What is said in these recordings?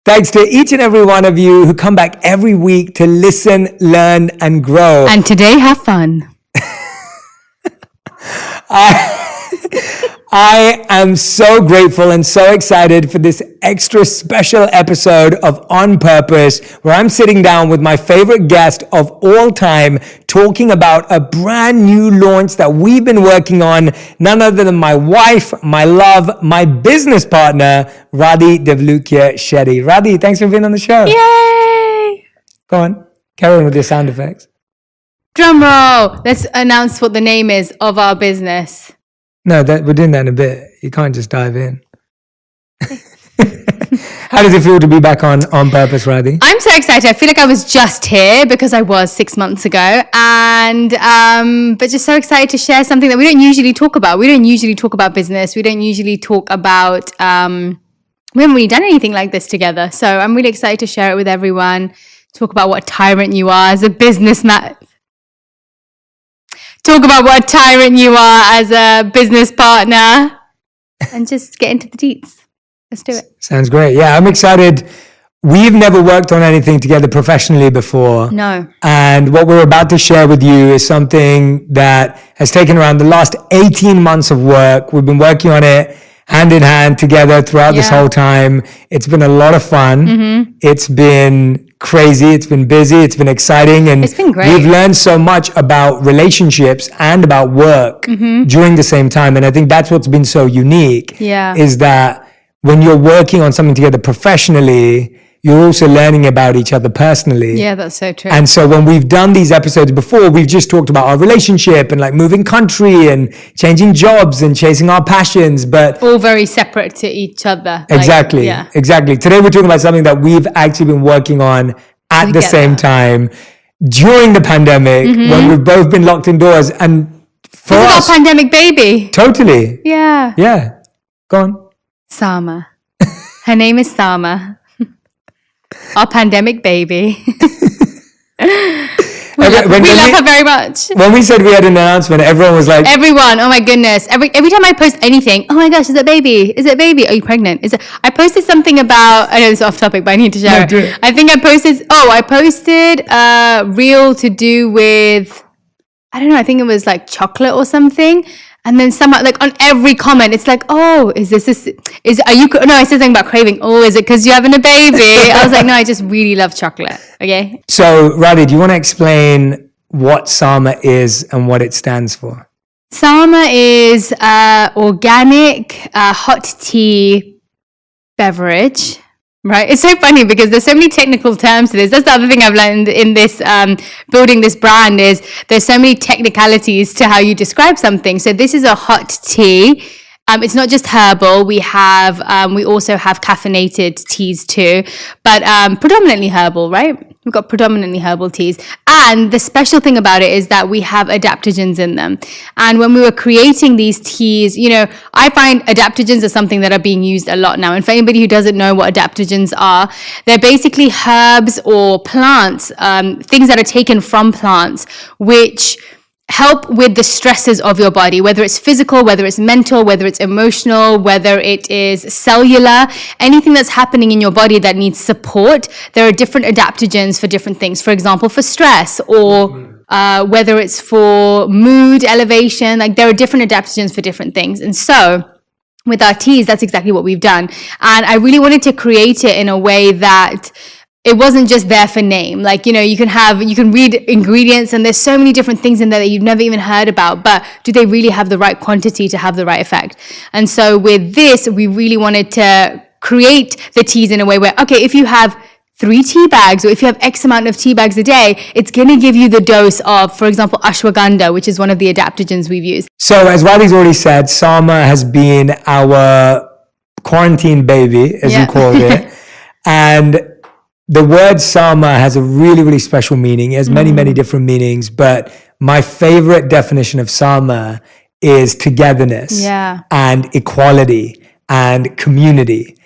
Thanks to each and every one of you who come back every week to listen, learn, and grow. And today, have fun. I am so grateful and so excited for this extra special episode of On Purpose, where I'm sitting down with my favorite guest of all time, talking about a brand new launch that we've been working on, none other than my wife, my love, my business partner, Radhi Shetty. Radhi, thanks for being on the show. Yay! Go on, carry on with your sound effects. Drum roll. Let's announce what the name is of our business. No, we're doing that in a bit. You can't just dive in. How does it feel to be back on Purpose, Radhi? I'm so excited. I feel like I was just here because I was 6 months ago, and but just so excited to share something that we don't usually talk about. We don't usually talk about business. We don't usually talk about. We haven't really done anything like this together, so I'm really excited to share it with everyone. Talk about what a tyrant you are as a businessman. Talk about what a tyrant you are as a business partner, and just get into the deets. Let's do it. Sounds great. Yeah, I'm excited. We've never worked on anything together professionally before. No. And what we're about to share with you is something that has taken around the last 18 months of work. We've been working on it hand in hand together throughout this whole time. It's been a lot of fun. Mm-hmm. It's been crazy. It's been busy. It's been exciting. And it's been great. We've learned so much about relationships and about work during the same time. And I think that's what's been so unique. Yeah. Is that when you're working on something together professionally, you're also learning about each other personally. Yeah, that's so true. And so when we've done these episodes before, we've just talked about our relationship and like moving country and changing jobs and chasing our passions, but all very separate to each other. Exactly. Exactly. Today we're talking about something that we've actually been working on at the same time during the pandemic when we've both been locked indoors. And for us, our pandemic baby. Totally. Yeah. Yeah. Go on. Sama. Her name is Sama. Our pandemic baby. We love her very much. When we said we had an announcement, everyone was like... Everyone, oh my goodness. Every time I post anything, oh my gosh, is it baby? Is it baby? Are you pregnant? I posted something about, I know this is off topic, but I need to share it. I think I posted a reel to do with, I don't know, I think it was like chocolate or something. And then someone, like on every comment, it's like, oh, I said something about craving. Oh, is it because you're having a baby? I was like, no, I just really love chocolate. Okay. So, Radhi, do you want to explain what Sama is and what it stands for? Sama is organic hot tea beverage. Right. It's so funny because there's so many technical terms to this. That's the other thing I've learned in this building this brand is there's so many technicalities to how you describe something. So this is a hot tea. It's not just herbal. We also have caffeinated teas too, but predominantly herbal, right? We've got predominantly herbal teas. And the special thing about it is that we have adaptogens in them. And when we were creating these teas, I find adaptogens are something that are being used a lot now. And for anybody who doesn't know what adaptogens are, they're basically herbs or plants, things that are taken from plants, which help with the stresses of your body, whether it's physical, whether it's mental, whether it's emotional, whether it is cellular, anything that's happening in your body that needs support. There are different adaptogens for different things. For example, for stress or whether it's for mood elevation, like there are different adaptogens for different things. And so with our teas, that's exactly what we've done. And I really wanted to create it in a way that it wasn't just there for name. Like, you can read ingredients and there's so many different things in there that you've never even heard about, but do they really have the right quantity to have the right effect? And so with this, we really wanted to create the teas in a way where, okay, if you have 3 tea bags or if you have X amount of tea bags a day, it's going to give you the dose of, for example, ashwagandha, which is one of the adaptogens we've used. So as Radhi's already said, Sama has been our quarantine baby, as you called it. And the word Sama has a really, really special meaning. It has many, many different meanings, but my favorite definition of Sama is togetherness and equality and community.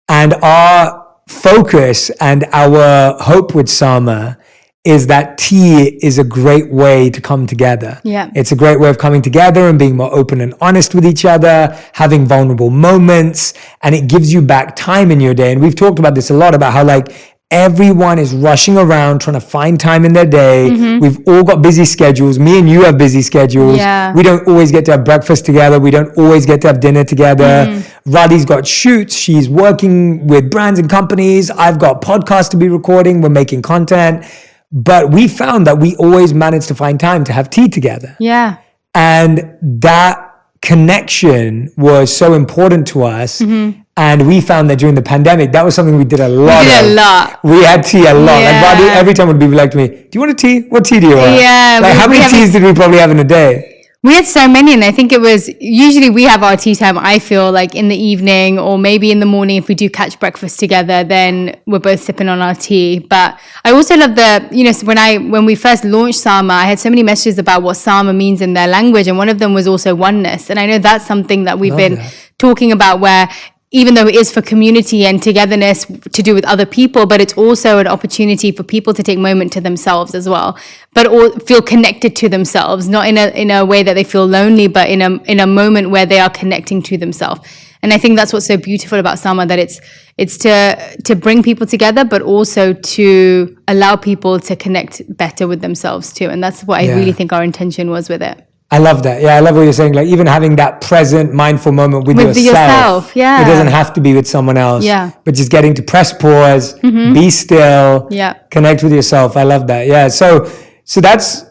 And our focus and our hope with Sama is that tea is a great way to come together. Yeah. It's a great way of coming together and being more open and honest with each other, having vulnerable moments, and it gives you back time in your day. And we've talked about this a lot, about how like everyone is rushing around trying to find time in their day. We've all got busy schedules. Me and you have busy schedules. Yeah. We don't always get to have breakfast together. We don't always get to have dinner together. Radhi's got shoots. She's working with brands and companies. I've got podcasts to be recording. We're making content. But we found that we always managed to find time to have tea together. Yeah. And that connection was so important to us. And we found that during the pandemic, that was something we did a lot. We had tea a lot. Yeah. Like Radhi, every time would be like to me, do you want a tea? What tea do you want? Yeah. Like how many teas did we probably have in a day? We had so many, and I think it was usually we have our tea time, I feel like in the evening or maybe in the morning. If we do catch breakfast together, then we're both sipping on our tea. But I also love when we first launched Sama, I had so many messages about what Sama means in their language, and one of them was also oneness. And I know that's something that we've been talking about, where even though it is for community and togetherness to do with other people, but it's also an opportunity for people to take a moment to themselves as well, but all feel connected to themselves, not in a way that they feel lonely, but in a moment where they are connecting to themselves. And I think that's what's so beautiful about Sama, that it's to bring people together, but also to allow people to connect better with themselves too. And that's what I really think our intention was with it. I love that. Yeah, I love what you're saying. Like even having that present, mindful moment with yourself. Yeah. It doesn't have to be with someone else. Yeah. But just getting to press pause, be still, connect with yourself. I love that. Yeah. So that's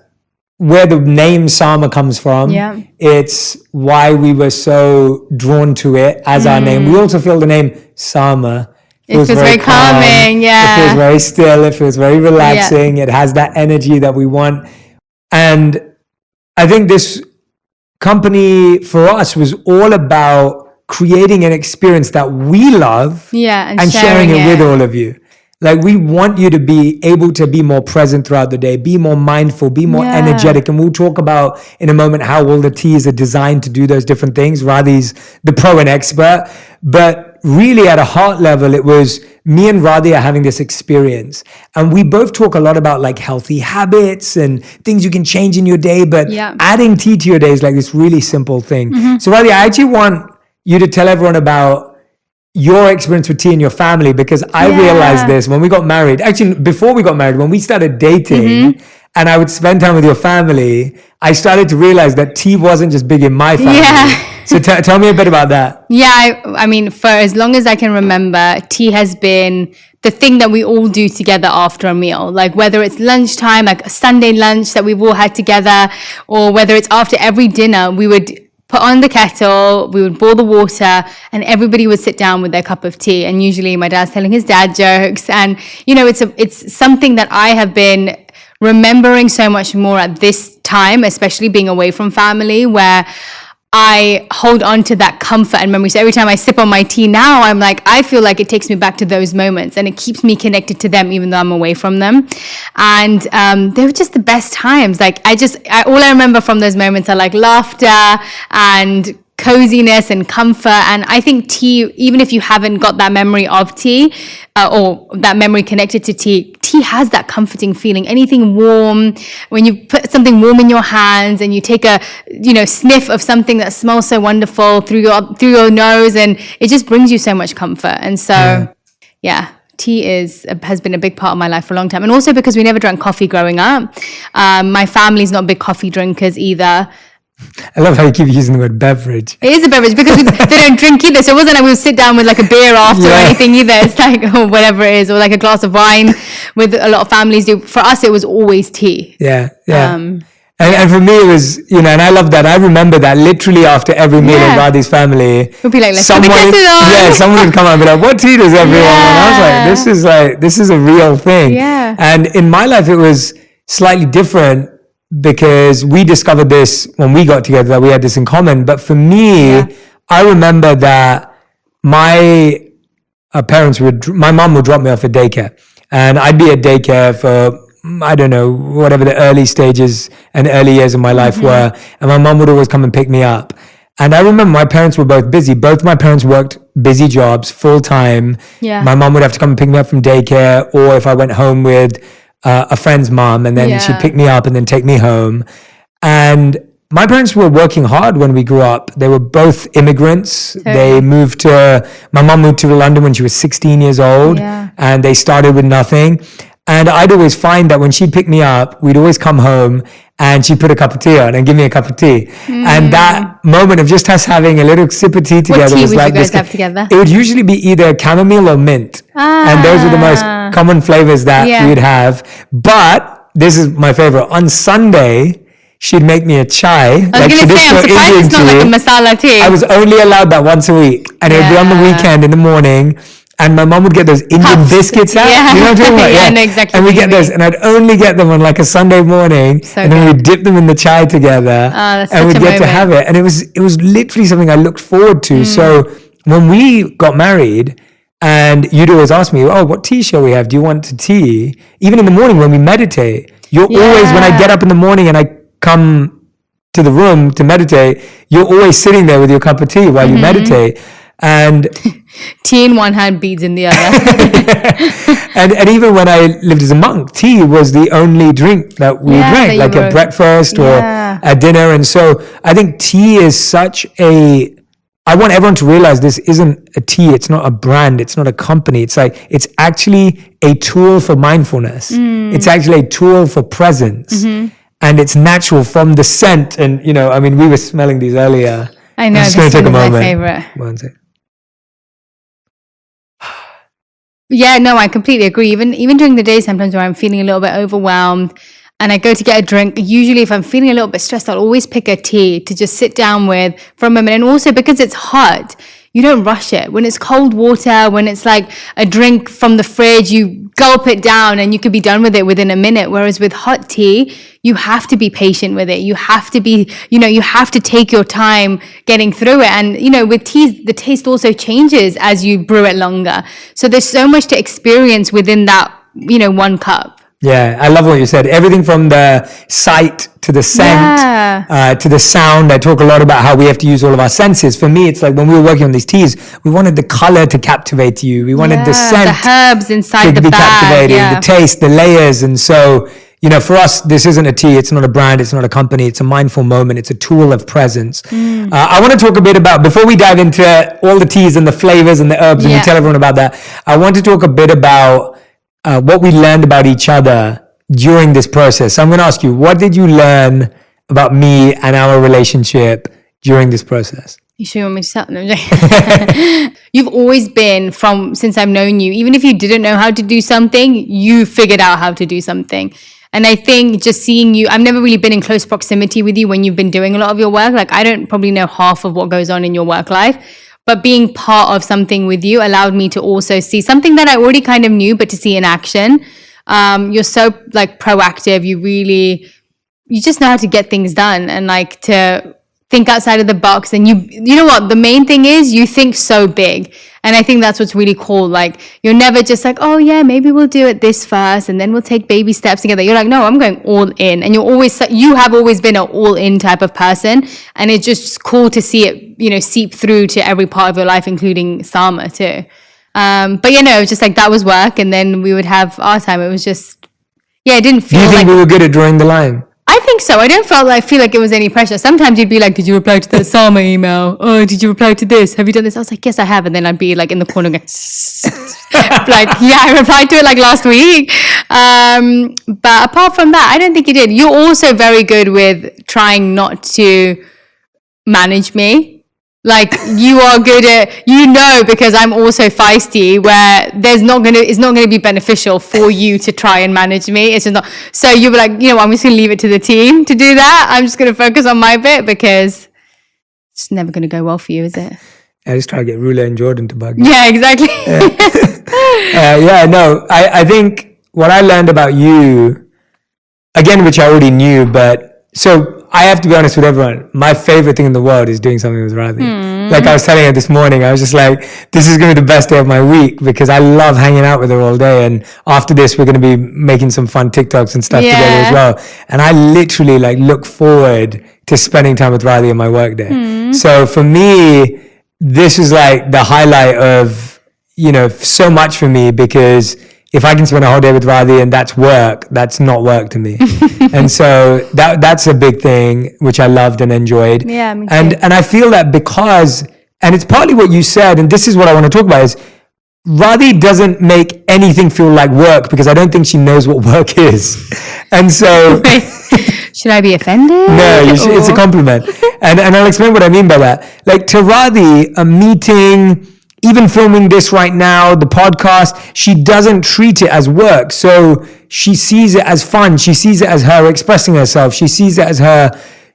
where the name Sama comes from. Yeah. It's why we were so drawn to it as our name. We also feel the name Sama. It feels very calming. Yeah. It feels very still. It feels very relaxing. It has that energy that we want. And I think this company for us was all about creating an experience that we love and sharing it with all of you. Like we want you to be able to be more present throughout the day, be more mindful, be more energetic. And we'll talk about in a moment how all the teas are designed to do those different things. Radhi's the pro and expert. But really at a heart level, it was me and Radhi are having this experience. And we both talk a lot about like healthy habits and things you can change in your day. But adding tea to your day is like this really simple thing. So Radhi, I actually want you to tell everyone about your experience with tea in your family, because I realized this when we got married. Actually, before we got married, when we started dating and I would spend time with your family, I started to realize that tea wasn't just big in my family. So tell me a bit about that. Yeah, I mean, for as long as I can remember, tea has been the thing that we all do together after a meal. Like whether it's lunchtime, like a Sunday lunch that we've all had together, or whether it's after every dinner, we would put on the kettle, we would boil the water, and everybody would sit down with their cup of tea. And usually my dad's telling his dad jokes. And, you know, it's something that I have been remembering so much more at this time, especially being away from family, where I hold on to that comfort and memory. So every time I sip on my tea now, I'm like, I feel like it takes me back to those moments and it keeps me connected to them, even though I'm away from them. And they were just the best times. Like all I remember from those moments are like laughter and coziness and comfort. And I think tea, even if you haven't got that memory of tea or that memory connected to tea, tea has that comforting feeling. Anything warm, when you put something warm in your hands and you take a sniff of something that smells so wonderful through your nose, and it just brings you so much comfort. And so tea has been a big part of my life for a long time. And also because we never drank coffee growing up. My family's not big coffee drinkers either. I love how you keep using the word beverage. It is a beverage because they don't drink either. So it wasn't like we would sit down with like a beer after or anything either. It's like whatever it is, or like a glass of wine with a lot of families do. For us, it was always tea. Yeah. And for me, it was, and I love that. I remember that literally after every meal in Radhi's family. We'd be like, let's someone would come out and be like, what tea does everyone want? I was like, this is a real thing. Yeah. And in my life, it was slightly different, because we discovered this when we got together, that we had this in common. But for me, I remember that my mom would drop me off at daycare, and I'd be at daycare for, I don't know, whatever the early stages and early years of my life were. And my mom would always come and pick me up. And I remember my parents were both busy. Both my parents worked busy jobs, full time. Yeah. My mom would have to come and pick me up from daycare, or if I went home with a friend's mom, and then Yeah. she'd pick me up and then take me home. And my parents were working hard when we grew up. They were both immigrants. They moved my mom moved to London when she was 16 years old, Yeah. and they started with nothing. And I'd always find that when she'd pick me up, we'd always come home and she'd put a cup of tea on and give me a cup of tea. And that moment of just us having a little sip of tea together What tea was would like you guys this. have together? It would usually be either chamomile or mint. And those were the most common flavors that Yeah. we'd have. But this is my favorite. On Sunday, she'd make me a chai, I was like going to say, traditional I'm surprised Indian it's not like a tea. masala tea. I was only allowed that once a week, and it would be on the Yeah. weekend in the morning. And my mom would get those Indian Puffs. biscuits out. Yeah. You know what I'm talking about? Yeah, I know exactly And we what you get those, mean. and I'd only get them on like a Sunday morning, So and then good. we'd dip them in the chai together, that's and such we'd a get to moment. have it. And it was literally something I looked forward to. So when we got married, and you'd always ask me, "Oh, what tea shall we have? Do you want tea?" Even in the morning when we meditate, you're always, when I get up in the morning and I come to the room to meditate, you're always sitting there with your cup of tea while you meditate. And Tea in one hand, beads in the other. and even when I lived as a monk, tea was the only drink that we Yeah, drank, that you like were- at breakfast or Yeah. at dinner. And so I think tea is I want everyone to realize this isn't a tea. It's not a brand. It's not a company. It's like, it's actually a tool for mindfulness. It's actually a tool for presence. And it's natural from the scent. And, I mean, we were smelling these earlier. I know, I'm just this going to take a one is my moment. favorite. One second. Yeah, no, I completely agree. Even during the day, sometimes where I'm feeling a little bit overwhelmed and I go to get a drink, usually if I'm feeling a little bit stressed, I'll always pick a tea to just sit down with for a moment. And also because it's hot, you don't rush it. When it's cold water, when it's like a drink from the fridge, you gulp it down and you could be done with it within a minute. Whereas with hot tea, you have to be patient with it. You have to be, you have to take your time getting through it. And, with teas, the taste also changes as you brew it longer. So there's so much to experience within that, one cup. Yeah, I love what you said. Everything from the sight to the scent to the sound. I talk a lot about how we have to use all of our senses. For me, it's like when we were working on these teas, we wanted the color to captivate you. We wanted the scent, the herbs inside to the be bag, captivating, yeah. the taste, the layers. And so, for us, this isn't a tea. It's not a brand. It's not a company. It's a mindful moment. It's a tool of presence. I want to talk a bit about, before we dive into all the teas and the flavors and the herbs, and we tell everyone about that, I want to talk a bit about what we learned about each other during this process. So I'm going to ask you, what did you learn about me and our relationship during this process? You sure you want me to start? No, I'm joking. You've always been, since I've known you, even if you didn't know how to do something, you figured out how to do something. And I think just seeing you, I've never really been in close proximity with you when you've been doing a lot of your work. Like I don't probably know half of what goes on in your work life, but being part of something with you allowed me to also see something that I already kind of knew, but to see in action. You're so proactive. You just know how to get things done and to think outside of the box. And you know what? The main thing is you think so big. And I think that's what's really cool. You're never just like, oh yeah, maybe we'll do it this first and then we'll take baby steps together. You're like, no, I'm going all in. And you have always been an all in type of person. And it's just cool to see it, seep through to every part of your life, including Sama too. But it was just that was work. And then we would have our time. It was just, it didn't feel Do you think we were good at drawing the line? I think so. I don't feel like it was any pressure. Sometimes you'd be like, did you reply to the Sama email? Oh, did you reply to this? Have you done this? I was like, yes, I have. And then I'd be in the corner going, I replied to it last week. But apart from that, I don't think you did. You're also very good with trying not to manage me. You are good at, because I'm also feisty, where it's not going to be beneficial for you to try and manage me. It's just not. So you were like, I'm just going to leave it to the team to do that. I'm just going to focus on my bit because it's never going to go well for you, is it? I just try to get Rula and Jordan to bug me. Yeah, exactly. I think what I learned about you, again, which I already knew, but so I have to be honest with everyone. My favorite thing in the world is doing something with Radhi. Like I was telling her this morning, I was just like, this is going to be the best day of my week because I love hanging out with her all day. And after this, we're going to be making some fun TikToks and stuff together as well. And I literally look forward to spending time with Radhi on my work day. So for me, this is the highlight of, so much for me because if I can spend a whole day with Radhi and that's work, that's not work to me. And so that's a big thing, which I loved and enjoyed. Yeah, me too. And I feel that because, and it's partly what you said, and this is what I want to talk about, is Radhi doesn't make anything feel like work because I don't think she knows what work is. And so... Should I be offended? No, it's a compliment. And I'll explain what I mean by that. Like to Radhi, a meeting, even filming this right now, the podcast, she doesn't treat it as work. So she sees it as fun. She sees it as her expressing herself. She sees it as her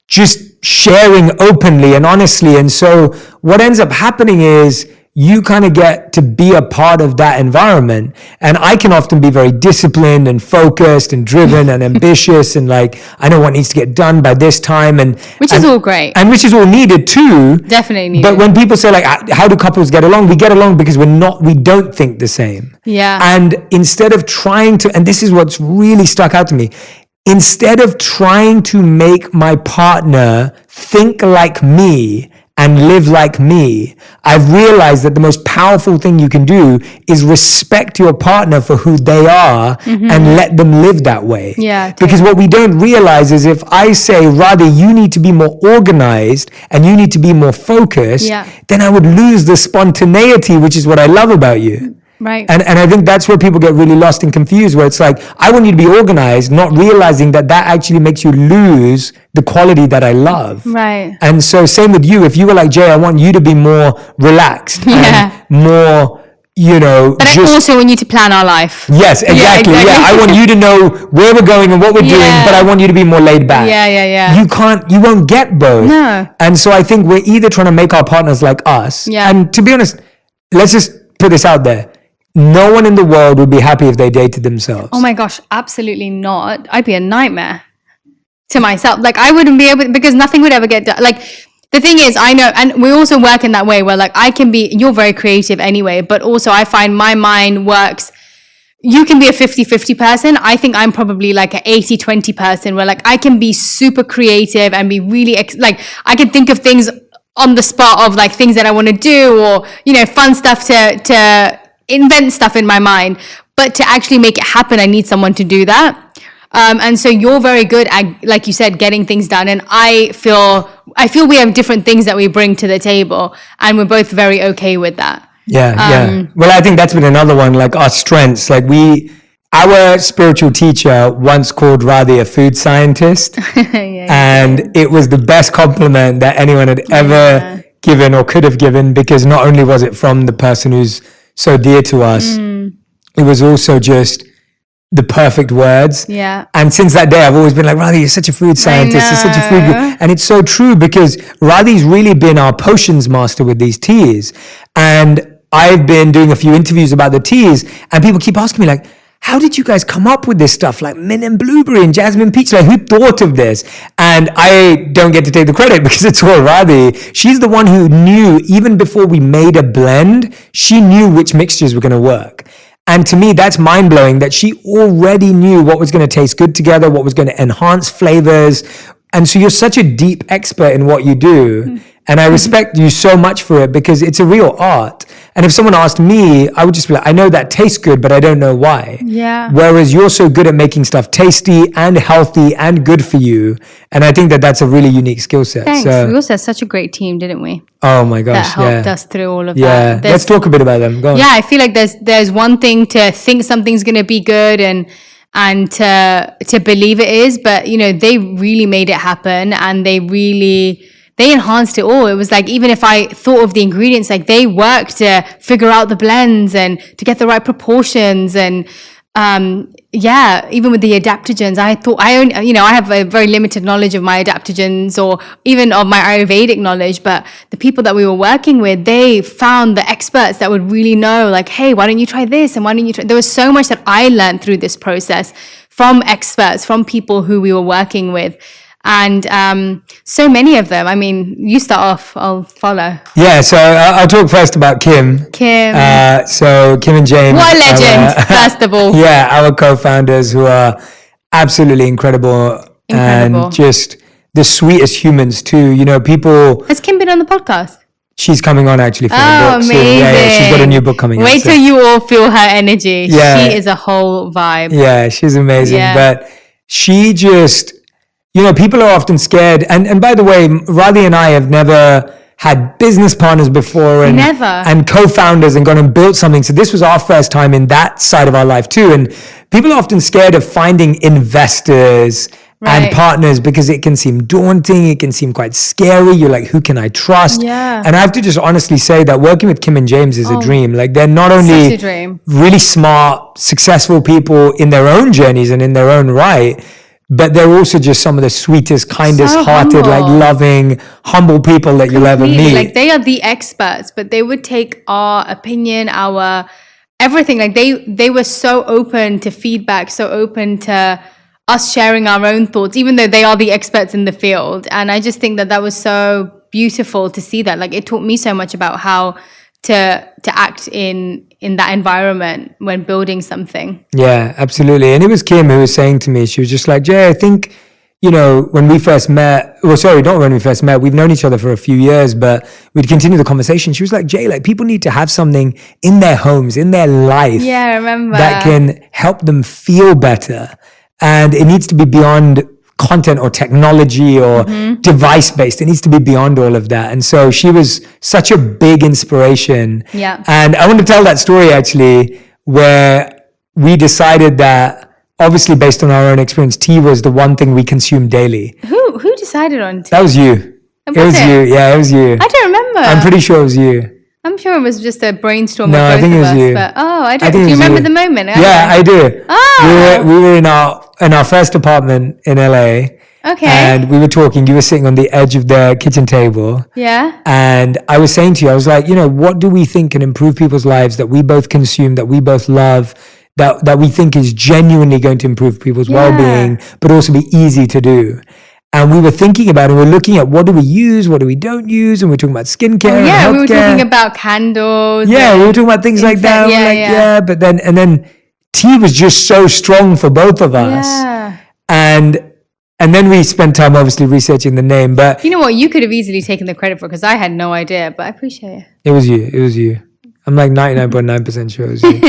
just sharing openly and honestly. And so what ends up happening is you kind of get to be a part of that environment. And I can often be very disciplined and focused and driven and ambitious and like, I know what needs to get done by this time. Which is all great. And which is all needed too. Definitely needed. But when people say like, how do couples get along? We get along because we don't think the same. Yeah. And instead of trying to, and this is what's really stuck out to me, instead of trying to make my partner think like me and live like me, I've realized that the most powerful thing you can do is respect your partner for who they are and let them live that way. Yeah. Because what we don't realize is if I say, Radhi, you need to be more organized and you need to be more focused, then I would lose the spontaneity, which is what I love about you. Right. And I think that's where people get really lost and confused, where it's like, I want you to be organized, not realizing that actually makes you lose the quality that I love. Right. And so same with you. If you were like, Jay, I want you to be more relaxed and more, But I also want you to plan our life. Yes, exactly. Yeah, I want you to know where we're going and what we're doing, but I want you to be more laid back. Yeah. You won't get both. No. And so I think we're either trying to make our partners like us. Yeah. And to be honest, let's just put this out there. No one in the world would be happy if they dated themselves. Oh my gosh, absolutely not. I'd be a nightmare to myself. Like I wouldn't be able, because nothing would ever get done. Like the thing is, I know, and we also work in that way where like you're very creative anyway, but also I find my mind works. You can be a 50-50 person. I think I'm probably like an 80-20 person where like I can be super creative and be really, I can think of things on the spot of like things that I want to do or, fun stuff to invent stuff in my mind, but to actually make it happen, I need someone to do that. And so you're very good at, like you said, getting things done. And I feel we have different things that we bring to the table, and we're both very okay with that. Yeah. Well, I think that's been another one, like our strengths. Like our spiritual teacher once called Radhi a food scientist. And it was the best compliment that anyone had ever given or could have given, because not only was it from the person who's so dear to us, it was also just the perfect words. Yeah. And since that day, I've always been like, Radhi, you're such a food scientist. You're such a food. And it's so true, because Radhi's really been our potions master with these teas. And I've been doing a few interviews about the teas, and people keep asking me like, how did you guys come up with this stuff like mint and blueberry and jasmine peach? Like, who thought of this? And I don't get to take the credit because it's all Radhi. She's the one who knew, even before we made a blend, she knew which mixtures were going to work. And to me, that's mind-blowing that she already knew what was going to taste good together, what was going to enhance flavors. And so you're such a deep expert in what you do. And I respect you so much for it, because it's a real art. And if someone asked me, I would just be like, I know that tastes good, but I don't know why. Yeah. Whereas you're so good at making stuff tasty and healthy and good for you. And I think that that's a really unique skill set. Thanks. So, we also had such a great team, didn't we? Oh my gosh. That helped us through all of that. Yeah. Let's talk a bit about them. Go on. Yeah, I feel like there's one thing to think something's going to be good and to believe it is, but they really made it happen, and they enhanced it all. It was like, even if I thought of the ingredients, like they worked to figure out the blends and to get the right proportions. And even with the adaptogens, I have a very limited knowledge of my adaptogens or even of my Ayurvedic knowledge, but the people that we were working with, they found the experts that would really know, like, hey, why don't you try this? And why don't you try? There was so much that I learned through this process from experts, from people who we were working with. And so many of them. I mean, you start off, I'll follow. Yeah, so I'll talk first about Kim. So Kim and Jane. What a legend, first of all. Yeah, our co-founders, who are absolutely incredible. And just the sweetest humans too. People... Has Kim been on the podcast? She's coming on actually for a book amazing. soon. Yeah, she's got a new book coming out. Wait till you all feel her energy. Yeah. She is a whole vibe. Yeah, she's amazing. Yeah. But she just, people are often scared. And by the way, Radhi and I have never had business partners before and co-founders and gone and built something. So this was our first time in that side of our life too. And people are often scared of finding investors and partners because it can seem daunting. It can seem quite scary. You're like, who can I trust? Yeah. And I have to just honestly say that working with Kim and James is a dream. Like they're not only really smart, successful people in their own journeys and in their own right, but they're also just some of the sweetest, kindest hearted, like loving, humble people that you'll ever meet. Like they are the experts, but they would take our opinion, our everything. Like they were so open to feedback, so open to us sharing our own thoughts, even though they are the experts in the field. And I just think that was so beautiful to see that. Like it taught me so much about how to act in that environment when building something. Yeah, absolutely. And it was Kim who was saying to me, she was just like, Jay, I think, when we first met, not when we first met, we've known each other for a few years, but we'd continue the conversation. She was like, Jay, like people need to have something in their homes, in their life. Yeah, I remember. That can help them feel better. And it needs to be beyond content or technology or device based. It needs to be beyond all of that. And so she was such a big inspiration. Yeah. And I want to tell that story actually, where we decided that obviously based on our own experience, tea was the one thing we consumed daily. Who decided on tea? That was you. It was you. Yeah, it was you. I don't remember. I'm pretty sure it was you. I'm sure it was just a brainstorm No, of both I think of it was us. you. But do you remember the moment? Yeah, I do. Oh. We were in our first apartment in LA. Okay. And we were talking. You were sitting on the edge of the kitchen table. Yeah. And I was saying to you, I was like, what do we think can improve people's lives that we both consume, that we both love, that we think is genuinely going to improve people's well-being, but also be easy to do. And we were thinking about it. We're looking at what do we use, what do we don't use, and we're talking about skincare. Yeah, and we were healthcare. talking about candles. Yeah, we were talking about things like that. But then tea was just so strong for both of us. Yeah. And then we spent time obviously researching the name. But you know what? You could have easily taken the credit for, because I had no idea. But I appreciate it. It was you. I'm like 99.9% sure it was you.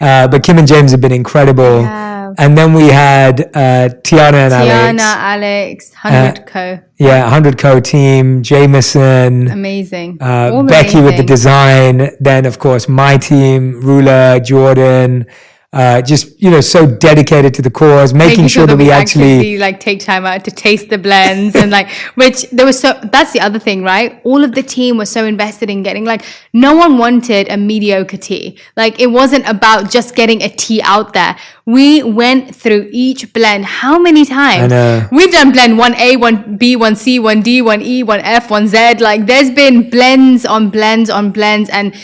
But Kim and James have been incredible. Yeah. And then we had Tiana, Alex, 100 Co. Yeah, 100 Co team, Jameson. Amazing. Becky with the design. Then, of course, my team, Rula, Jordan. So dedicated to the cause, making sure that we actually like take time out to taste the blends and that's the other thing, right? All of the team was so invested in getting, like, no one wanted a mediocre tea. Like, it wasn't about just getting a tea out there. We went through each blend how many times? I know. We've done blend 1A, 1B, 1C, 1D, 1E, 1F, 1Z. Like, there's been blends on blends on blends and,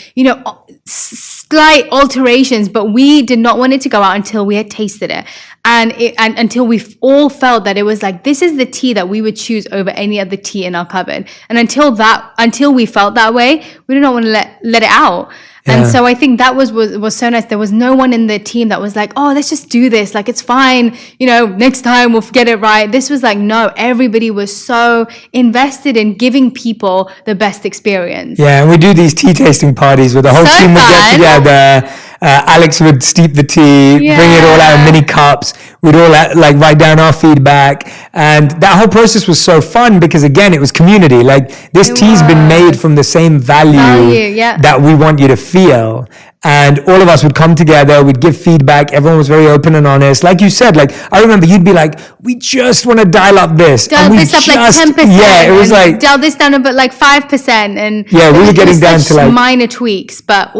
slight alterations, but we did not want it to go out until we had tasted it. And until we all felt that it was like, this is the tea that we would choose over any other tea in our cupboard. And until we felt that way, we did not want to let it out. Yeah. And so I think that was so nice. There was no one in the team that was like, oh, let's just do this. Like, it's fine. Next time we'll get it right. This was like, no, everybody was so invested in giving people the best experience. Yeah, and we do these tea tasting parties where the whole team would get together. Alex would steep the tea, bring it all out in mini cups. We'd all write down our feedback. And that whole process was so fun because, again, it was community. Like, this tea's been made from the same value that we want you to feel. And all of us would come together, we'd give feedback. Everyone was very open and honest. Like you said, I remember you'd be like, we just want to dial up this. Dial this up like 10%. Yeah, it was like, dial this down about like 5%. And yeah, we were getting down to like minor tweaks, but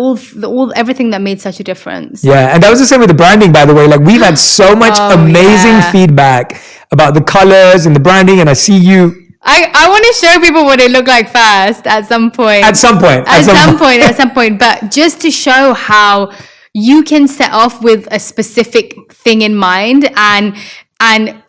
everything that made such a difference. Yeah, and that was the same with the branding, by the way. Like, we've had so much amazing feedback about the colors and the branding, and I see you. I want to show people what it looked like first at some point. At some point. But just to show how you can set off with a specific thing in mind. And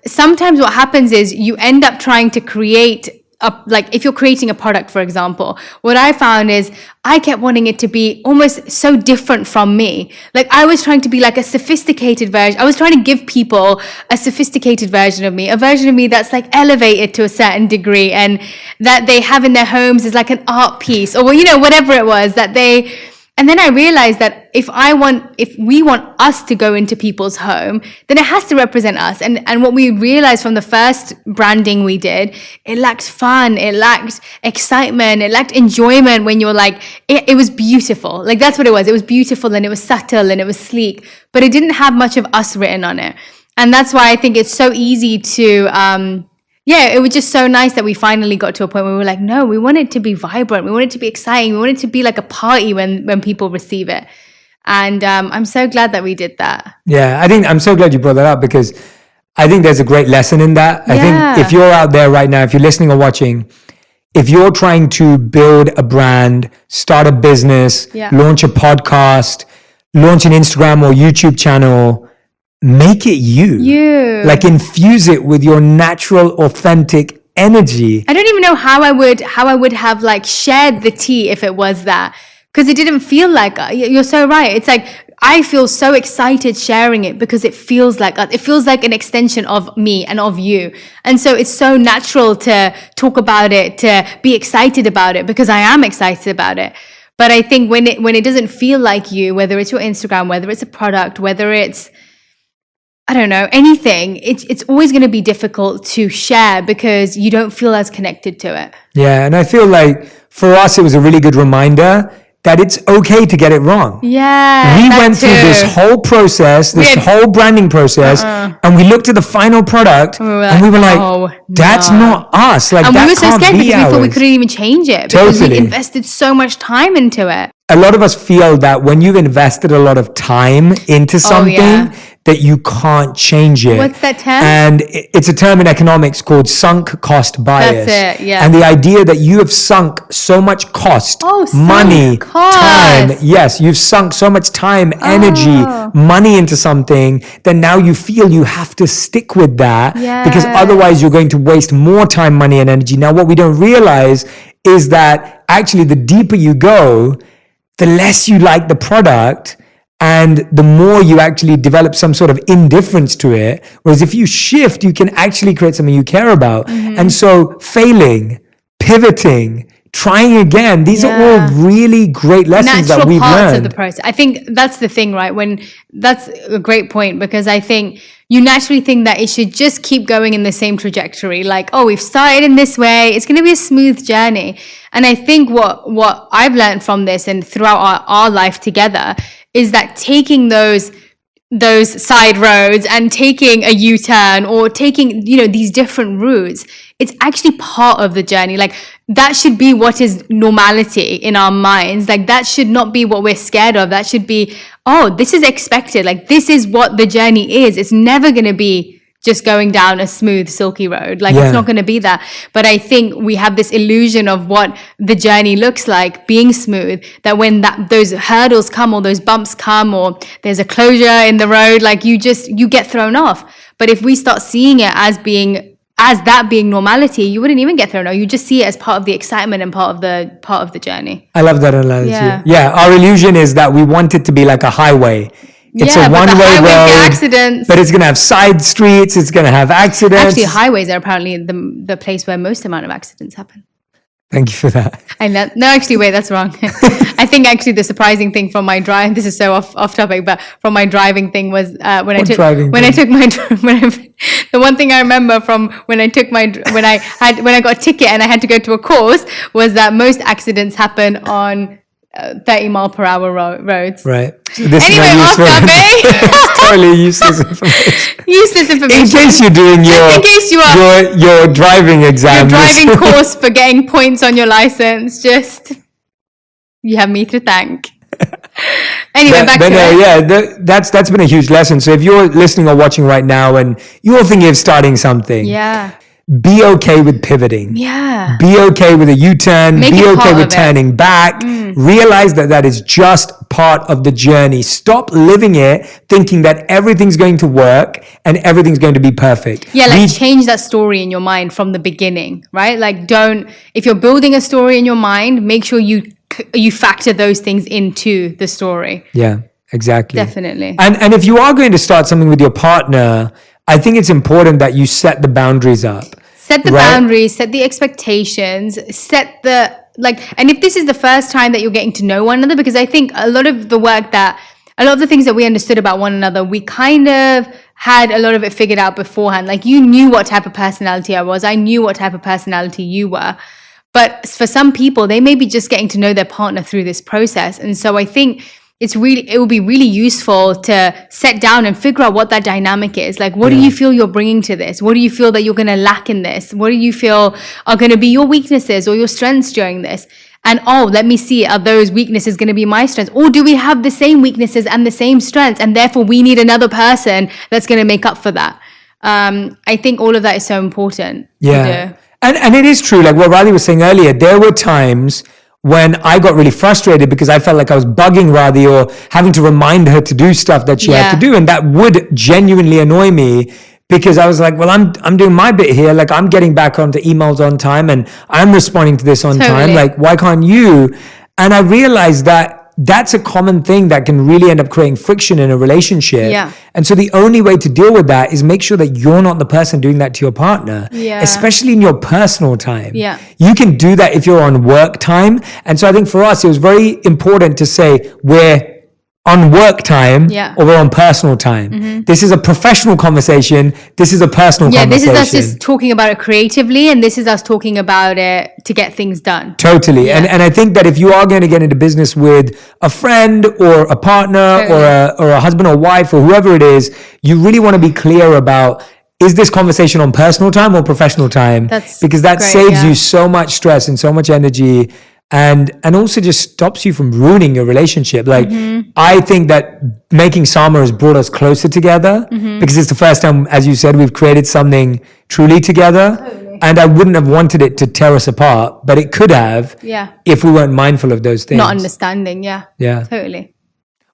sometimes what happens is you end up trying to create like if you're creating a product, for example, what I found is I kept wanting it to be almost so different from me. Like I was trying to be like a sophisticated version. I was trying to give people a sophisticated version of me, a version of me that's like elevated to a certain degree and that they have in their homes as like an art piece or, you know, whatever it was that they... And then I realized that if we want us to go into people's home, then it has to represent us. And what we realized from the first branding we did, it lacked fun, it lacked excitement, it lacked enjoyment when you're like, it was beautiful. Like that's what it was. It was beautiful and it was subtle and it was sleek, but it didn't have much of us written on it. And that's why I think it's so easy to, it was just so nice that we finally got to a point where we were like, no, we want it to be vibrant. We want it to be exciting. We want it to be like a party when people receive it. And I'm so glad that we did that. Yeah, I'm so glad you brought that up because I think there's a great lesson in that. I think if you're out there right now, if you're listening or watching, if you're trying to build a brand, start a business, launch a podcast, launch an Instagram or YouTube channel, make it you. Like infuse it with your natural, authentic energy. I don't even know how I would have like shared the tea if it was that, because it didn't feel like, you're so right. It's like, I feel so excited sharing it because it feels like an extension of me and of you. And so it's so natural to talk about it, to be excited about it because I am excited about it. But I think when it doesn't feel like you, whether it's your Instagram, whether it's a product, whether it's, I don't know, anything, it's always going to be difficult to share because you don't feel as connected to it. Yeah, and I feel like for us, it was a really good reminder that it's okay to get it wrong. Yeah, we went through this whole process, whole branding process, and we looked at the final product and we were like, that's not us. Like, and we were so scared because we thought we couldn't even change it because we invested so much time into it. A lot of us feel that when you've invested a lot of time into something, that you can't change it. What's that term? And it's a term in economics called sunk cost bias. That's it, yeah. And the idea that you have sunk so much cost, money, time. Yes, you've sunk so much time, energy, money into something that now you feel you have to stick with that because otherwise you're going to waste more time, money, and energy. Now, what we don't realize is that actually the deeper you go, the less you like the product and the more you actually develop some sort of indifference to it. Whereas if you shift, you can actually create something you care about. And so failing, pivoting, trying again, these are all really great lessons that we've learned. Natural parts of the process. I think that's the thing, right? That's a great point because I think you naturally think that it should just keep going in the same trajectory. Like, oh, we've started in this way. It's going to be a smooth journey. And I think what I've learned from this and throughout our life together is that taking those side roads and taking a U-turn or taking, these different routes, it's actually part of the journey. Like that should be what is normality in our minds. Like that should not be what we're scared of. That should be, oh, this is expected. Like this is what the journey is. It's never going to be just going down a smooth, silky road. Like it's not going to be that. But I think we have this illusion of what the journey looks like being smooth, that when those hurdles come or those bumps come or there's a closure in the road, like you get thrown off. But if we start seeing it as that being normality, you wouldn't even get thrown off. You just see it as part of the excitement and part of the journey. I love that analogy. Yeah, our illusion is that we want it to be like a highway. It's a one-way road, but it's going to have side streets. It's going to have accidents. Actually, highways are apparently the place where most amount of accidents happen. Thank you for that. No, actually, wait, that's wrong. I think actually the surprising thing from my drive, this is so off topic, but from my driving thing was the one thing I remember from when I got a ticket and I had to go to a course was that most accidents happen on 30 mile per hour roads. Right. So anyway, off topic. It's totally useless information. Useless information. In case you're doing your driving exam. Your driving course for getting points on your license. Just, you have me to thank. Anyway, back to it. That's been a huge lesson. So if you're listening or watching right now and you're thinking of starting something. be okay with pivoting. Yeah. Be okay with a U-turn. Make Be it okay part with of it. turning back. Realize that that is just part of the journey. Stop living it thinking that everything's going to work and everything's going to be perfect. Yeah, like change that story in your mind from the beginning, right? Like if you're building a story in your mind, make sure you factor those things into the story. Yeah, exactly. Definitely. And if you are going to start something with your partner, I think it's important that you set the boundaries up. Set the boundaries, set the expectations, and if this is the first time that you're getting to know one another, because I think a lot of the things that we understood about one another, we kind of had a lot of it figured out beforehand. Like you knew what type of personality I was. I knew what type of personality you were. But for some people, they may be just getting to know their partner through this process. And so I think it will be really useful to set down and figure out what that dynamic is. Like, what do you feel you're bringing to this? What do you feel that you're going to lack in this? What do you feel are going to be your weaknesses or your strengths during this? And let me see, are those weaknesses going to be my strengths? Or do we have the same weaknesses and the same strengths? And therefore we need another person that's going to make up for that. I think all of that is so important to do. And it is true, like what Radhi was saying earlier, there were times when I got really frustrated because I felt like I was bugging Radhi or having to remind her to do stuff that she had to do. And that would genuinely annoy me because I was like, well, I'm doing my bit here. Like I'm getting back onto emails on time and I'm responding to this on time. Like, why can't you? And I realized that that's a common thing that can really end up creating friction in a relationship. Yeah. And so the only way to deal with that is make sure that you're not the person doing that to your partner, especially in your personal time. Yeah. You can do that if you're on work time. And so I think for us, it was very important to say we're on work time or we're on personal time. This is a professional conversation. This is a personal conversation. This is us just talking about it creatively, and this is us talking about it to get things done. Totally. And I think that if you are going to get into business with a friend or a partner or a husband or wife or whoever it is, you really want to be clear about, is this conversation on personal time or professional time? Because that saves you so much stress and so much energy. And also just stops you from ruining your relationship. Like, I think that making Sama has brought us closer together because it's the first time, as you said, we've created something truly together. Totally. And I wouldn't have wanted it to tear us apart, but it could have if we weren't mindful of those things. Not understanding, Yeah. Totally.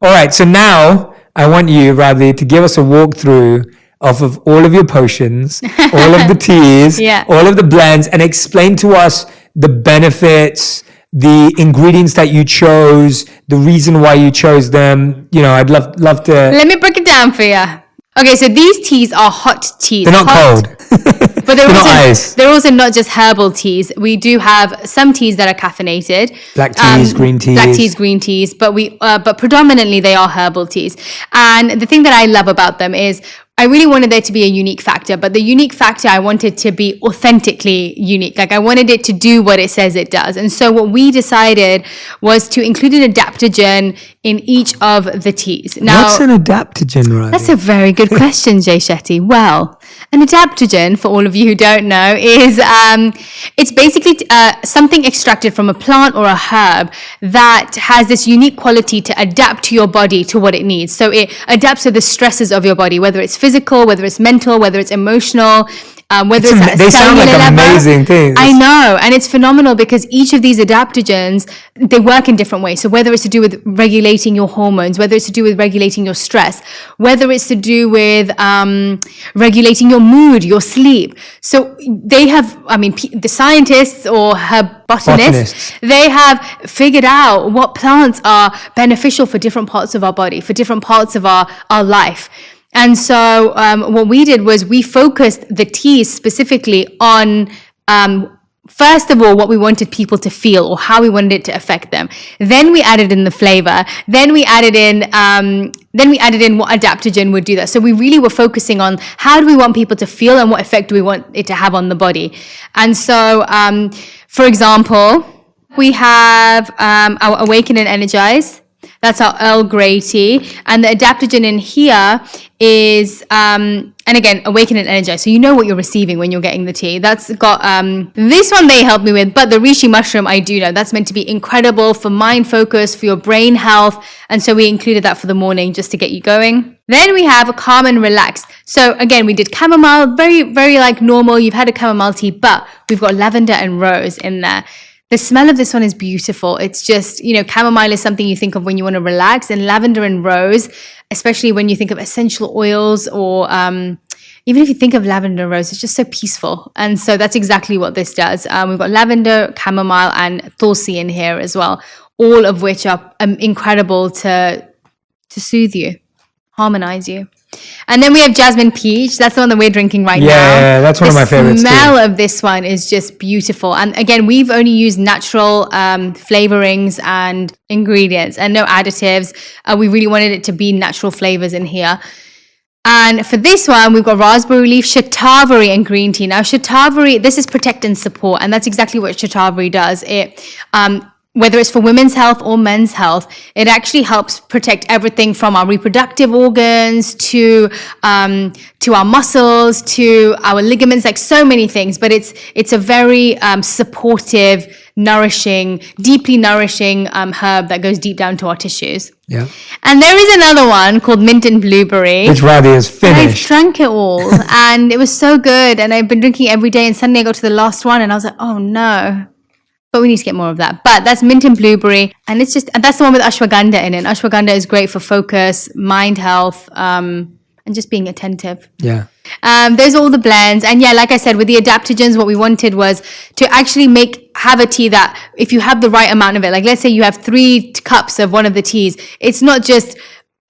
All right, so now I want you, Radhi, to give us a walkthrough of all of your potions, all of the teas, all of the blends, and explain to us the benefits, the ingredients that you chose, the reason why you chose them. You know, I'd love to. Let me break it down for you. Okay, so these teas are hot teas. They're not cold. But they're not ice. They're also not just herbal teas. We do have some teas that are caffeinated. Black teas, green teas. But predominantly they are herbal teas. And the thing that I love about them is I really wanted there to be a unique factor, but the unique factor I wanted to be authentically unique. Like I wanted it to do what it says it does. And so what we decided was to include an adaptogen in each of the teas. Now, what's an adaptogen, Radhi? That's a very good question, Jay Shetty. Well, an adaptogen, for all of you who don't know, is it's basically something extracted from a plant or a herb that has this unique quality to adapt to your body to what it needs. So it adapts to the stresses of your body, whether it's physical, whether it's mental, whether it's emotional, whether it's at a they sound like level. Amazing things. I know, and it's phenomenal because each of these adaptogens, they work in different ways. So whether it's to do with regulating your hormones, whether it's to do with regulating your stress, whether it's to do with regulating your mood, your sleep. So they have, the scientists or botanists, they have figured out what plants are beneficial for different parts of our body, for different parts of our life. And so what we did was we focused the teas specifically on, first of all, what we wanted people to feel or how we wanted it to affect them. Then we added in the flavor. Then we added in what adaptogen would do that. So we really were focusing on how do we want people to feel and what effect do we want it to have on the body. And so, for example, we have our Awaken and Energize. That's our Earl Grey tea. And the adaptogen in here is, and again, awaken and energize. So you know what you're receiving when you're getting the tea. That's got, this one they helped me with, but the reishi mushroom, I do know. That's meant to be incredible for mind focus, for your brain health. And so we included that for the morning just to get you going. Then we have a calm and relaxed. So again, we did chamomile, very, very like normal. You've had a chamomile tea, but we've got lavender and rose in there. The smell of this one is beautiful. It's just, chamomile is something you think of when you want to relax, and lavender and rose, especially when you think of essential oils, or even if you think of lavender and rose, it's just so peaceful. And so that's exactly what this does. We've got lavender, chamomile, and tulsi in here as well, all of which are incredible to soothe you, harmonize you. And then we have jasmine peach. That's the one that we're drinking right now. Yeah, that's one of my favorites. The smell of this one is just beautiful. And again, we've only used natural flavorings and ingredients and no additives. We really wanted it to be natural flavors in here. And for this one, we've got raspberry leaf, shatavari, and green tea. Now, shatavari, this is protect and support, and that's exactly what shatavari does. It whether it's for women's health or men's health, it actually helps protect everything from our reproductive organs to our muscles, to our ligaments, like so many things. But it's a very supportive, nourishing, deeply nourishing herb that goes deep down to our tissues. Yeah. And there is another one called mint and blueberry. Which Radhi is finished. I've drank it all and it was so good. And I've been drinking every day, and suddenly I got to the last one and I was like, oh no. But we need to get more of that. But that's mint and blueberry. And that's the one with ashwagandha in it. Ashwagandha is great for focus, mind health, and just being attentive. Yeah. There's all the blends. And yeah, like I said, with the adaptogens, what we wanted was to actually have a tea that if you have the right amount of it, like let's say you have 3 cups of one of the teas, it's not just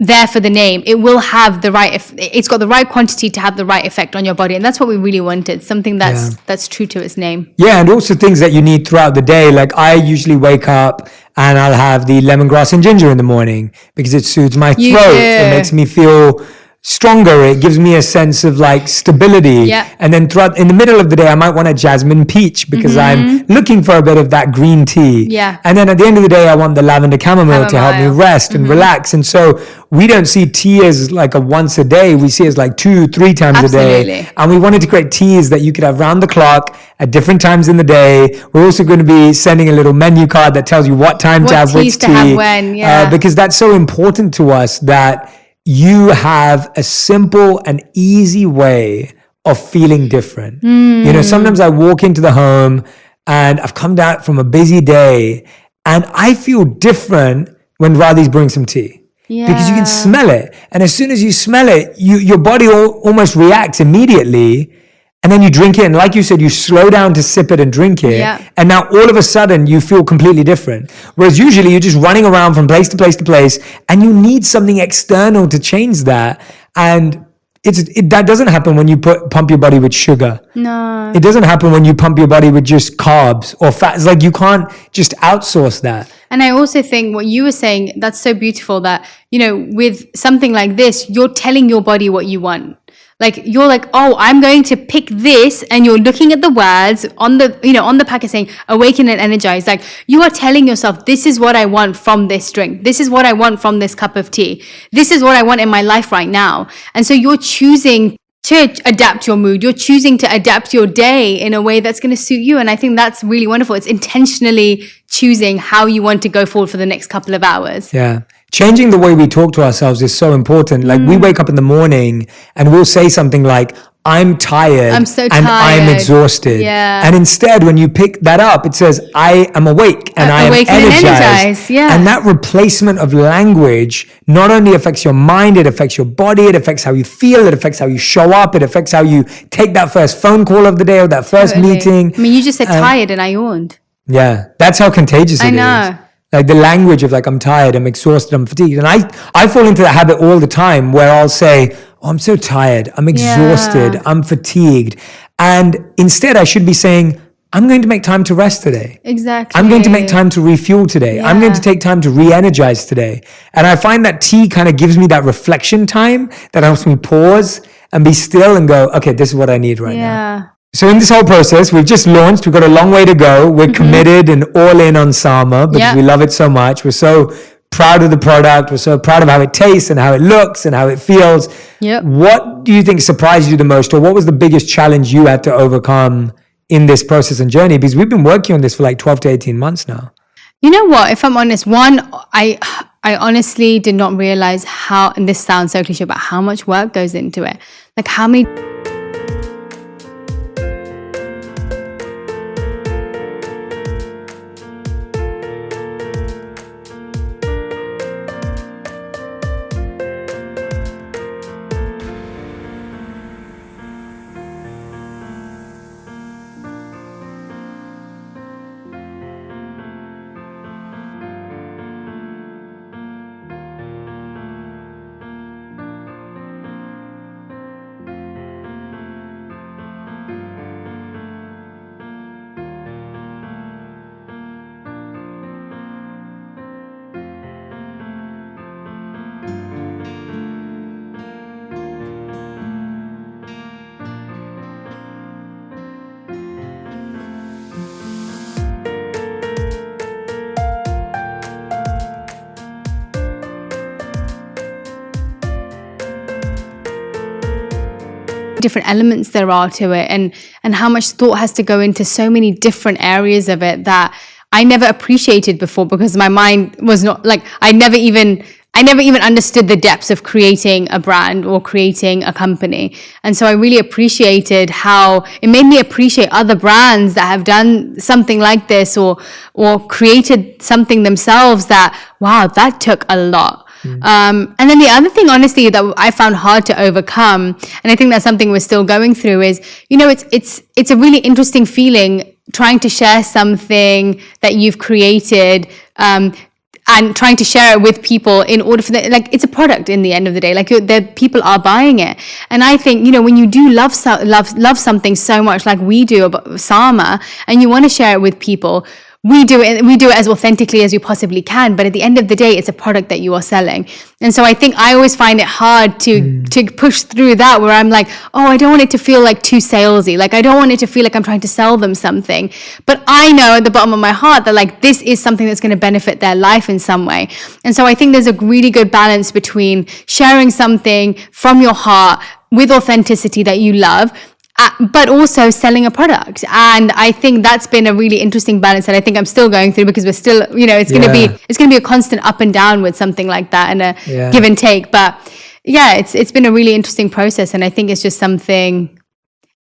there for the name. It will have it's got the right quantity to have the right effect on your body. And that's what we really wanted, something that's true to its name. Yeah, and also things that you need throughout the day. Like I usually wake up and I'll have the lemongrass and ginger in the morning because it soothes my throat. It makes me feel stronger. It gives me a sense of like stability. Yeah. And then in the middle of the day, I might want a jasmine peach because I'm looking for a bit of that green tea. Yeah. And then at the end of the day, I want the lavender chamomile to help me rest and relax. And so we don't see tea as like a once a day. We see it as like 2-3 times a day. And we wanted to create teas that you could have round the clock at different times in the day. We're also going to be sending a little menu card that tells you what time to have which tea. To have when, because that's so important to us that you have a simple and easy way of feeling different. Sometimes I walk into the home and I've come down from a busy day and I feel different when Radhi's brewing some tea. Yeah. Because you can smell it. And as soon as you smell it, your body almost reacts immediately. And then you drink it, and like you said, you slow down to sip it and drink it. Yeah. And now all of a sudden you feel completely different. Whereas usually you're just running around from place to place to place, and you need something external to change that. And that doesn't happen when you pump your body with sugar. No. It doesn't happen when you pump your body with just carbs or fat. It's like you can't just outsource that. And I also think what you were saying, that's so beautiful that, with something like this, you're telling your body what you want. Like you're like, oh, I'm going to pick this, and you're looking at the words on the packet saying awaken and energize. Like you are telling yourself, this is what I want from this drink. This is what I want from this cup of tea. This is what I want in my life right now. And so you're choosing to adapt your mood. You're choosing to adapt your day in a way that's going to suit you. And I think that's really wonderful. It's intentionally choosing how you want to go forward for the next couple of hours. Yeah. Changing the way we talk to ourselves is so important. Like we wake up in the morning and we'll say something like, I'm tired. I'm so and tired. I'm exhausted. Yeah. And instead, when you pick that up, it says, I am awake and I am energized. Yeah. And that replacement of language not only affects your mind, it affects your body, it affects how you feel, it affects how you show up, it affects how you take that first phone call of the day or that first meeting. I mean, you just said tired and I yawned. Yeah. That's how contagious it is. I know. Like the language of like, I'm tired, I'm exhausted, I'm fatigued. And I fall into that habit all the time where I'll say, oh, I'm so tired, I'm exhausted, I'm fatigued. And instead I should be saying, I'm going to make time to rest today. Exactly. I'm going to make time to refuel today. I'm going to take time to re-energize today. And I find that tea kind of gives me that reflection time that helps me pause and be still and go, okay, this is what I need right now. So in this whole process, we've just launched. We've got a long way to go. We're committed and all in on Sama because we love it so much. We're so proud of the product. We're so proud of how it tastes and how it looks and how it feels. Yep. What do you think surprised you the most, or what was the biggest challenge you had to overcome in this process and journey? Because we've been working on this for like 12 to 18 months now. You know what? If I'm honest, I honestly did not realize how, and this sounds so cliche, but how much work goes into it. Like how many different elements there are to it, and how much thought has to go into so many different areas of it that I never appreciated before, because my mind was not like, I never even understood the depths of creating a brand or creating a company. And so I really appreciated how it made me appreciate other brands that have done something like this or created something themselves that, wow, that took a lot. And then the other thing, honestly, that I found hard to overcome, and I think that's something we're still going through, is, you know, it's a really interesting feeling trying to share something that you've created, and trying to share it with people in order for like, it's a product in the end of the day, like the people are buying it. And I think, you know, when you do love something so much, like we do about Sama, and you want to share it with people, we do it as authentically as we possibly can, but at the end of the day, it's a product that you are selling. And so I think I always find it hard to push through that, where I'm like, oh, I don't want it to feel like too salesy. Like, I don't want it to feel like I'm trying to sell them something. But I know at the bottom of my heart that, like, this is something that's going to benefit their life in some way. And so I think there's a really good balance between sharing something from your heart with authenticity that you love, but also selling a product. And I think that's been a really interesting balance that I think I'm still going through, because we're still, you know, it's going to be a constant up and down with something like that, and a give and take. But yeah, it's been a really interesting process. And I think it's just something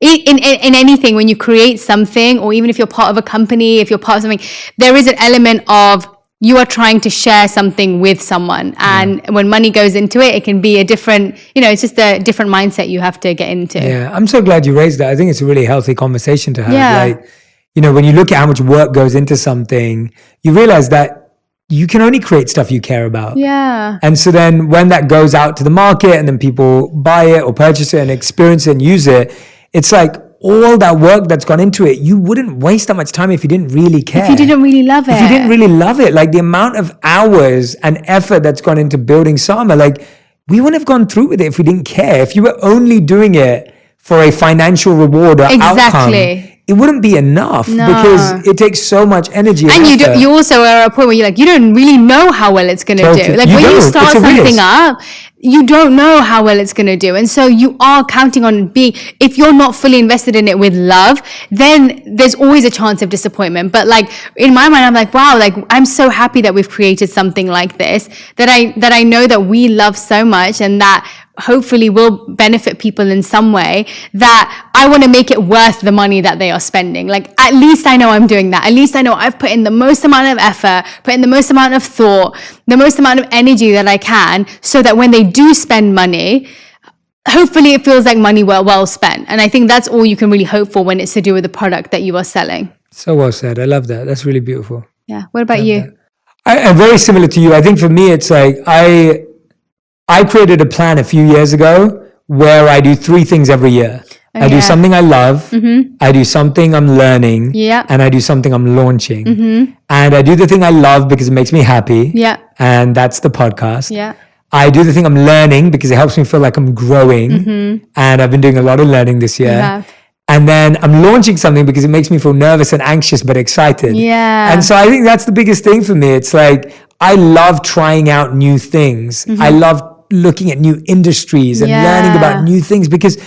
in anything, when you create something, or even if you're part of a company, if you're part of something, there is an element of you are trying to share something with someone. And when money goes into it, it can be a different, you know, it's just a different mindset you have to get into. Yeah, I'm so glad you raised that. I think it's a really healthy conversation to have. Like, you know, when you look at how much work goes into something, you realize that you can only create stuff you care about. Yeah. And so then when that goes out to the market and then people buy it or purchase it and experience it and use it, it's like, all that work that's gone into it, you wouldn't waste that much time if you didn't really care. If you didn't really love it. If you didn't really love it, like the amount of hours and effort that's gone into building Sama, like we wouldn't have gone through with it if we didn't care. If you were only doing it for a financial reward or outcome, it wouldn't be enough, because it takes so much energy. And you also are at a point where you're like, you don't really know how well it's going to do. Like when you start something up, you don't know how well it's going to do. And so you are counting on if you're not fully invested in it with love, then there's always a chance of disappointment. But like in my mind, I'm like, wow, like I'm so happy that we've created something like this, that I know that we love so much, and that hopefully will benefit people in some way, that I want to make it worth the money that they are spending. Like, at least I know I'm doing that. At least I know I've put in the most amount of effort, put in the most amount of thought, the most amount of energy that I can, so that when they do spend money, hopefully it feels like money well spent. And I think that's all you can really hope for when it's to do with the product that you are selling. So well said. I love that. That's really beautiful. Yeah. What about you? I'm very similar to you. I think for me, it's like I created a plan a few years ago where I do 3 things every year. I do something I love, I do something I'm learning, and I do something I'm launching. And I do the thing I love because it makes me happy, and that's the podcast. I do the thing I'm learning because it helps me feel like I'm growing, and I've been doing a lot of learning this year. And then I'm launching something because it makes me feel nervous and anxious but excited. And so I think that's the biggest thing for me. It's like, I love trying out new things. I love looking at new industries and learning about new things because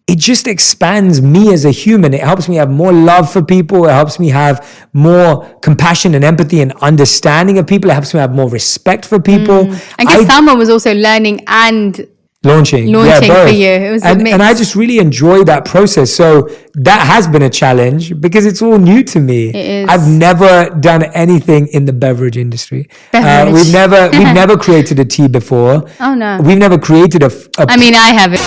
it just expands me as a human. It helps me have more love for people. It helps me have more compassion and empathy and understanding of people. It helps me have more respect for people. I guess Salma was also learning and launching for you. It was a mix. And I just really enjoy that process. So that has been a challenge because it's all new to me. It is. I've never done anything in the beverage industry. We've never created a tea before. Oh no. We've never created I mean, I haven't.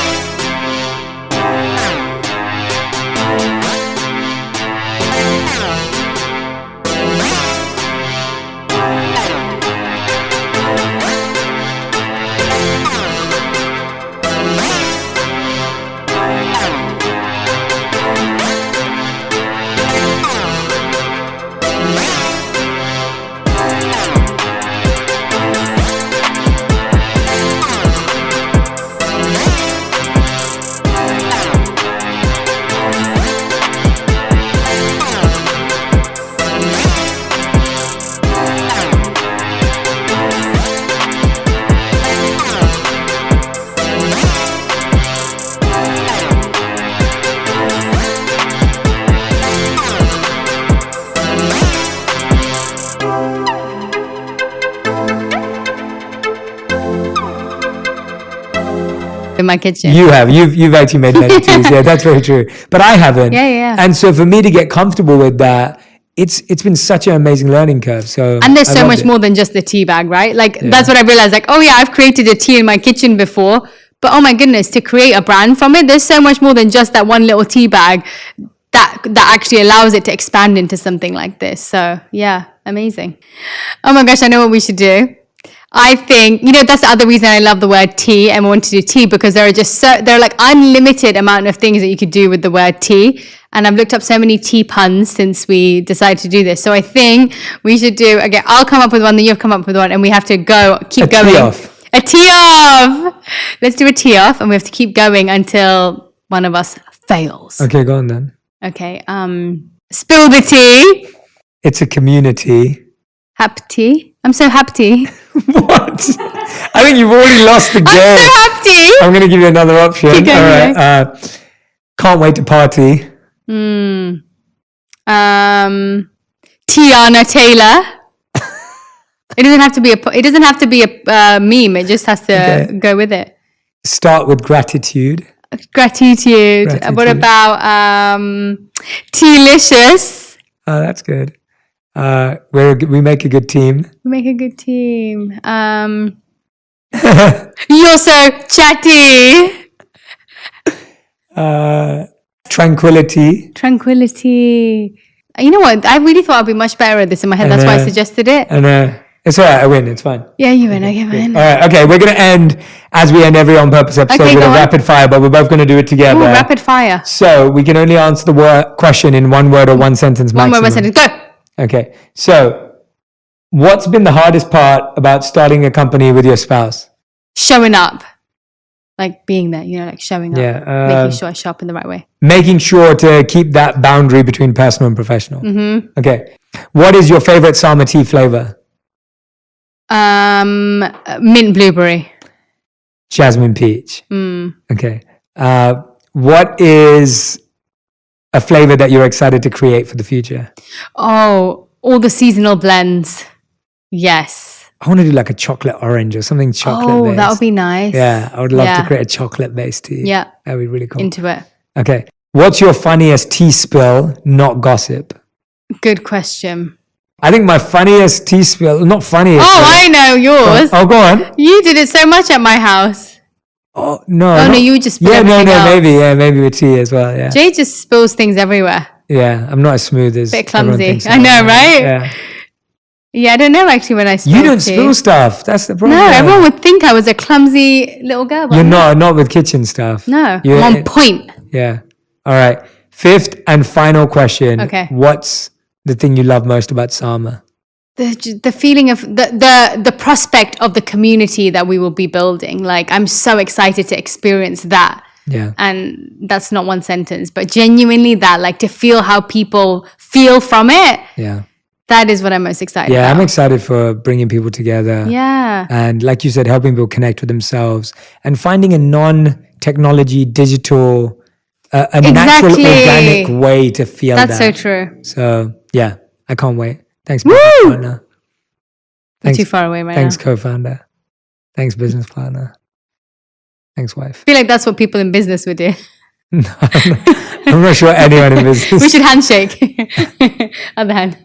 In my kitchen. You have. You've actually made many teas. Yeah, that's very true. But I haven't. Yeah. And so for me to get comfortable with that, it's been such an amazing learning curve. So and there's so much more than just the tea bag, right? Like that's what I realized. Like, oh yeah, I've created a tea in my kitchen before, but oh my goodness, to create a brand from it, there's so much more than just that one little tea bag that actually allows it to expand into something like this. So yeah, amazing. Oh my gosh, I know what we should do. I think, that's the other reason I love the word tea and want to do tea, because there are like unlimited amount of things that you could do with the word tea. And I've looked up so many tea puns since we decided to do this. So I think we should do, okay, I'll come up with one, then you've come up with one, and we have to keep going. Tea off. A tea off. Let's do a tea off, and we have to keep going until one of us fails. Okay, go on then. Okay, spill the tea. It's a community. Happy. I'm so happy. What? I think you've already lost the game. I'm so happy. I'm going to give you another option. Keep going. All right. Can't wait to party. Tiana Taylor. It doesn't have to be a meme. It just has to go with it. Start with gratitude. Gratitude. What about Tealicious? Oh, that's good. We make a good team. We make a good team. You're so chatty. Tranquility. You know what? I really thought I'd be much better at this in my head. That's why I suggested it. And it's all right. I win. It's fine. Yeah, you win. Okay, win. All right. Okay. We're going to end as we end every On Purpose episode with a rapid fire, but we're both going to do it together. Ooh, rapid fire. So we can only answer the question in one word or one sentence maximum. One word, one sentence. Go. Okay. So what's been the hardest part about starting a company with your spouse? Showing up. Like being there, like showing up. Yeah. Making sure I show up in the right way. Making sure to keep that boundary between personal and professional. Mm-hmm. Okay. What is your favorite Salma tea flavor? Mint blueberry. Jasmine peach. Okay. What is a flavor that you're excited to create for the future? Oh, all the seasonal blends. Yes. I want to do like a chocolate orange or something chocolate-based. Oh, that would be nice. Yeah, I would love to create a chocolate-based tea. Yeah. That would be really cool. Into it. Okay. What's your funniest tea spill, not gossip? Good question. I think my funniest tea spill, not funniest. Oh, I know yours. Oh, go on. You did it so much at my house. Oh, no. Oh, no, you just spill everything else. Maybe. Yeah, maybe with tea as well, yeah. Jay just spills things everywhere. Yeah, I'm not as smooth as bit clumsy. Thinks I know, right? Yeah. Yeah, I don't know actually when I spill You don't tea. spill stuff. That's the problem. No, everyone would think I was a clumsy little girl. You're not with kitchen stuff. No, You're I'm on point. Yeah. All right. Fifth and final question. Okay. What's the thing you love most about Salma? The feeling of the prospect of the community that we will be building. Like, I'm so excited to experience that. Yeah. And that's not one sentence, but genuinely that, like, to feel how people feel from it. Yeah. That is what I'm most excited about. Yeah, I'm excited for bringing people together. Yeah. And like you said, helping people connect with themselves and finding a non-technology, digital, a natural, organic way to feel That's so true. So yeah, I can't wait. Thanks, Woo! business partner. Thanks, You're too far away right thanks, now. co-founder. Thanks, business partner. Thanks, wife. I feel like that's what people in business would do. No, I'm not sure anyone in business. We should handshake. Other hand.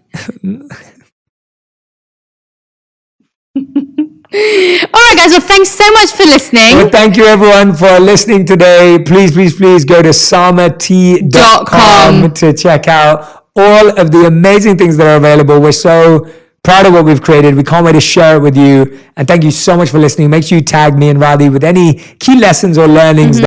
All right, guys. Well, thanks so much for listening. Well, thank you everyone for listening today. Please go to samat.com to check out all of the amazing things that are available. We're so proud of what we've created. We can't wait to share it with you. And thank you so much for listening. Make sure you tag me and Radhi with any key lessons or learnings